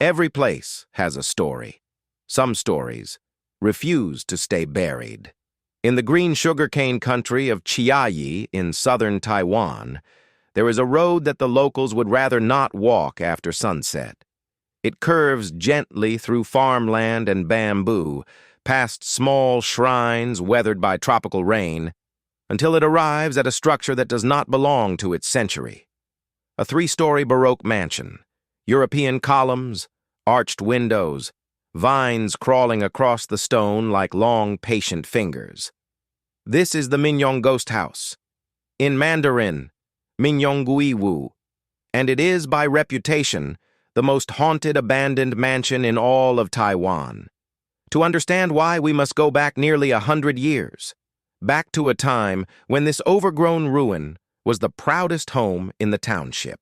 Every place has a story. Some stories refuse to stay buried. In the green sugarcane country of Chiayi in southern Taiwan, there is a road that the locals would rather not walk after sunset. It curves gently through farmland and bamboo, past small shrines weathered by tropical rain, until it arrives at a structure that does not belong to its century. A three-story Baroque mansion, European columns, arched windows, vines crawling across the stone like long, patient fingers. This is the Minxiong Ghost House. In Mandarin, Minxiong, and it is, by reputation, the most haunted abandoned mansion in all of Taiwan. To understand why, we must go back nearly 100 years, back to a time when this overgrown ruin was the proudest home in the township.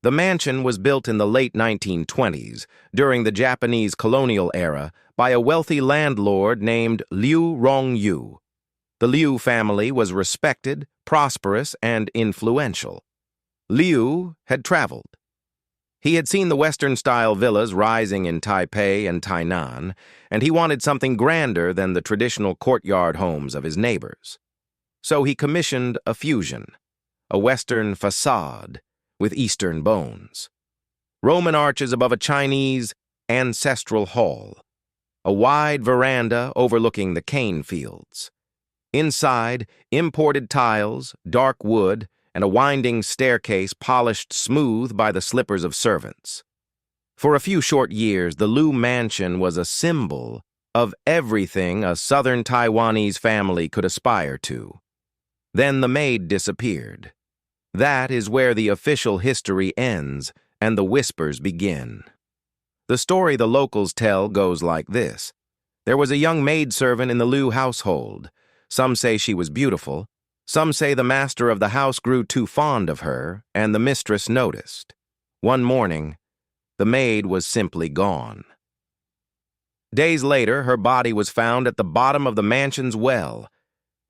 The mansion was built in the late 1920s, during the Japanese colonial era, by a wealthy landlord named Liu Rongyu. The Liu family was respected, prosperous, and influential. Liu had traveled. He had seen the Western-style villas rising in Taipei and Tainan, and he wanted something grander than the traditional courtyard homes of his neighbors. So he commissioned a fusion, a Western facade with Eastern bones. Roman arches above a Chinese ancestral hall, a wide veranda overlooking the cane fields. Inside, imported tiles, dark wood, and a winding staircase polished smooth by the slippers of servants. For a few short years, the Liu mansion was a symbol of everything a southern Taiwanese family could aspire to. Then the maid disappeared. That is where the official history ends and the whispers begin. The story the locals tell goes like this. There was a young maidservant in the Liu household. Some say she was beautiful. Some say the master of the house grew too fond of her, and the mistress noticed. One morning, the maid was simply gone. Days later, her body was found at the bottom of the mansion's well.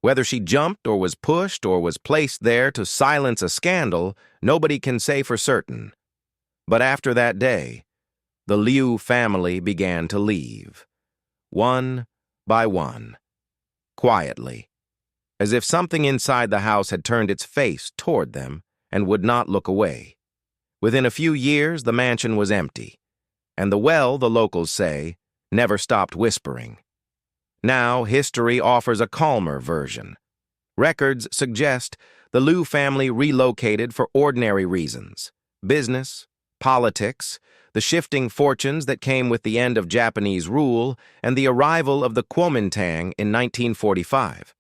Whether she jumped or was pushed or was placed there to silence a scandal, nobody can say for certain. But after that day, the Liu family began to leave, one by one, quietly, as if something inside the house had turned its face toward them and would not look away. Within a few years, the mansion was empty, and the well, the locals say, never stopped whispering. Now, history offers a calmer version. Records suggest the Liu family relocated for ordinary reasons: business, politics, the shifting fortunes that came with the end of Japanese rule, and the arrival of the Kuomintang in 1945.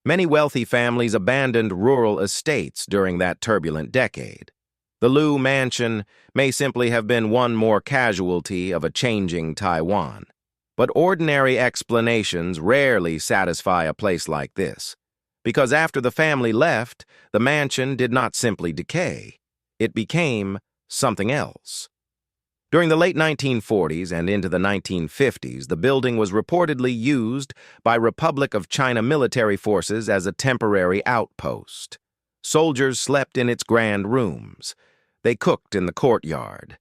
Many wealthy families abandoned rural estates during that turbulent decade. The Liu mansion may simply have been one more casualty of a changing Taiwan. But ordinary explanations rarely satisfy a place like this, because after the family left, the mansion did not simply decay. It became something else. During the late 1940s and into the 1950s, the building was reportedly used by Republic of China military forces as a temporary outpost. Soldiers slept in its grand rooms. They cooked in the courtyard.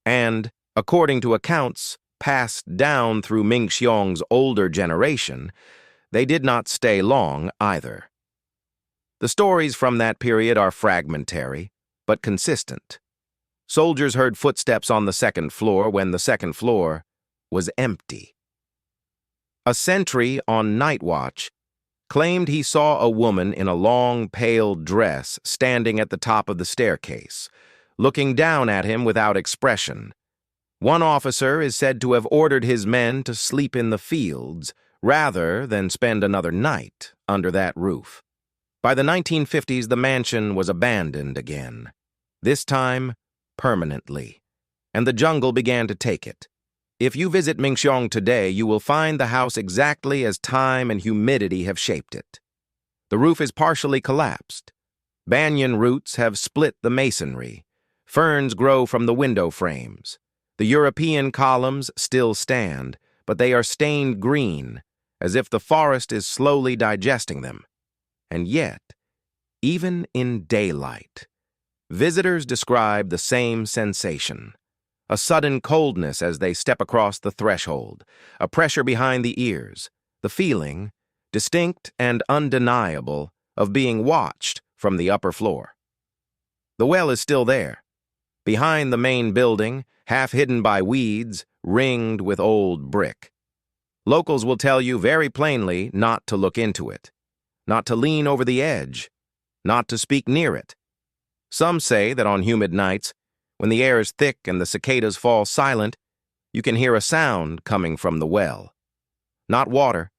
And, according to accounts passed down through Minxiong's older generation, they did not stay long either. The stories from that period are fragmentary, but consistent. Soldiers heard footsteps on the second floor when the second floor was empty. A sentry on night watch claimed he saw a woman in a long, pale dress standing at the top of the staircase, looking down at him without expression. One officer is said to have ordered his men to sleep in the fields rather than spend another night under that roof. By the 1950s, the mansion was abandoned again, this time permanently, and the jungle began to take it. If you visit Minxiong today, you will find the house exactly as time and humidity have shaped it. The roof is partially collapsed. Banyan roots have split the masonry. Ferns grow from the window frames. The European columns still stand, but they are stained green, as if the forest is slowly digesting them. And yet, even in daylight, visitors describe the same sensation: a sudden coldness as they step across the threshold, a pressure behind the ears, the feeling, distinct and undeniable, of being watched from the upper floor. The well is still there, behind the main building, half hidden by weeds, ringed with old brick. Locals will tell you very plainly not to look into it, not to lean over the edge, not to speak near it. Some say that on humid nights, when the air is thick and the cicadas fall silent, you can hear a sound coming from the well. Not water,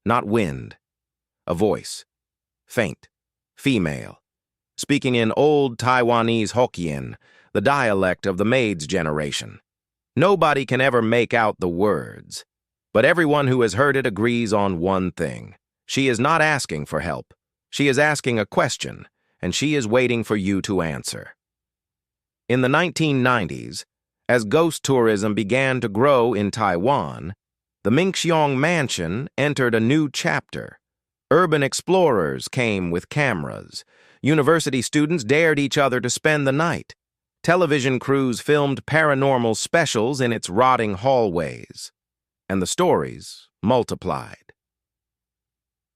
not wind. A voice, faint, female, speaking in old Taiwanese Hokkien, the dialect of the maid's generation. Nobody can ever make out the words, but everyone who has heard it agrees on one thing. She is not asking for help. She is asking a question, and she is waiting for you to answer. In the 1990s, as ghost tourism began to grow in Taiwan, the Minxiong Mansion entered a new chapter. Urban explorers came with cameras. University students dared each other to spend the night. Television crews filmed paranormal specials in its rotting hallways. And the stories multiplied.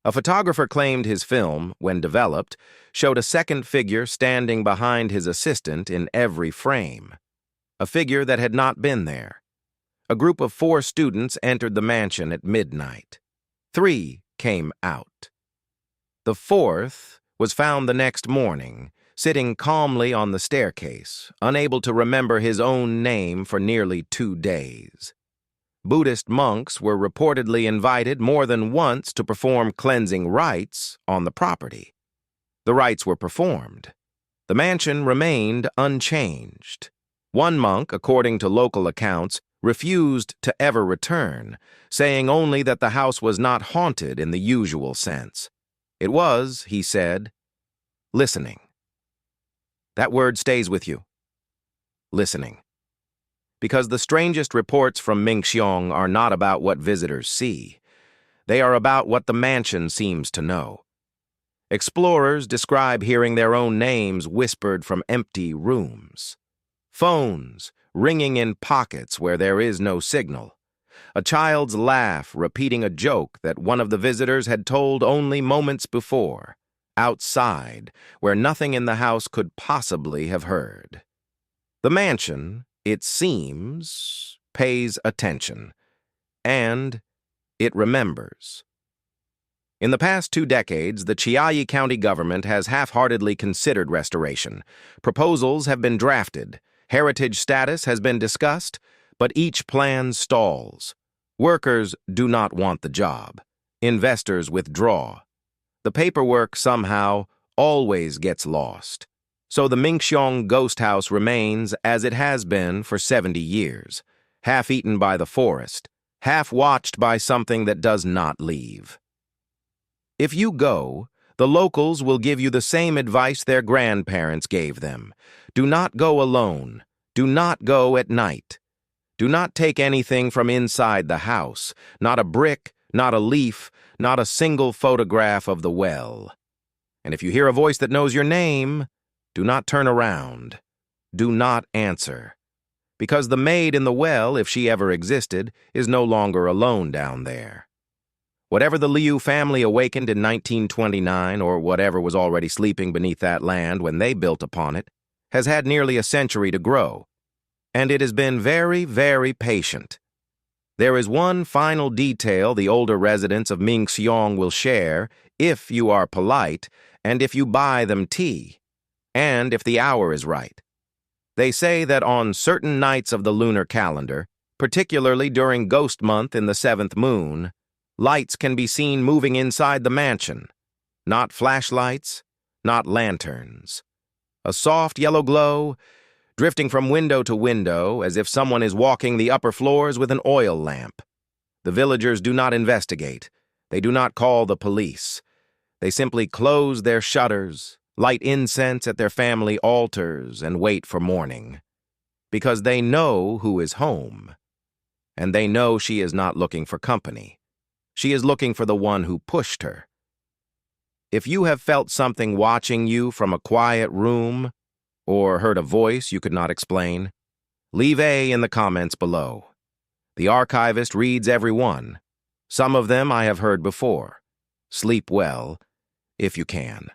A photographer claimed his film, when developed, showed a second figure standing behind his assistant in every frame. A figure that had not been there. A group of 4 students entered the mansion at midnight. 3 came out. The 4th was found the next morning, sitting calmly on the staircase, unable to remember his own name for nearly 2 days. Buddhist monks were reportedly invited more than once to perform cleansing rites on the property. The rites were performed. The mansion remained unchanged. One monk, according to local accounts, refused to ever return, saying only that the house was not haunted in the usual sense. It was, he said, listening. That word stays with you. Listening. Because the strangest reports from Minxiong are not about what visitors see. They are about what the mansion seems to know. Explorers describe hearing their own names whispered from empty rooms. Phones ringing in pockets where there is no signal. A child's laugh repeating a joke that one of the visitors had told only moments before, outside, where nothing in the house could possibly have heard. The mansion, it seems, pays attention, and it remembers. In the past 2 decades, the Chiayi County government has half-heartedly considered restoration. Proposals have been drafted, heritage status has been discussed, but each plan stalls. Workers do not want the job. Investors withdraw. The paperwork somehow always gets lost. So the Minxiong Ghost House remains as it has been for 70 years, half eaten by the forest, half watched by something that does not leave. If you go, the locals will give you the same advice their grandparents gave them. Do not go alone. Do not go at night. Do not take anything from inside the house, not a brick, not a leaf, not a single photograph of the well. And if you hear a voice that knows your name, do not turn around. Do not answer. Because the maid in the well, if she ever existed, is no longer alone down there. Whatever the Liu family awakened in 1929, or whatever was already sleeping beneath that land when they built upon it, has had nearly a century to grow. And it has been very, very patient. There is one final detail the older residents of Minxiong will share, if you are polite, and if you buy them tea, and if the hour is right. They say that on certain nights of the lunar calendar, particularly during ghost month in the 7th moon, lights can be seen moving inside the mansion. Not flashlights, not lanterns. A soft yellow glow, drifting from window to window as if someone is walking the upper floors with an oil lamp. The villagers do not investigate. They do not call the police. They simply close their shutters, light incense at their family altars, and wait for morning. Because they know who is home. And they know she is not looking for company. She is looking for the one who pushed her. If you have felt something watching you from a quiet room, or heard a voice you could not explain, Leave A in the comments below. The Archivist reads every one. Some of them I have heard before. Sleep well, if you can.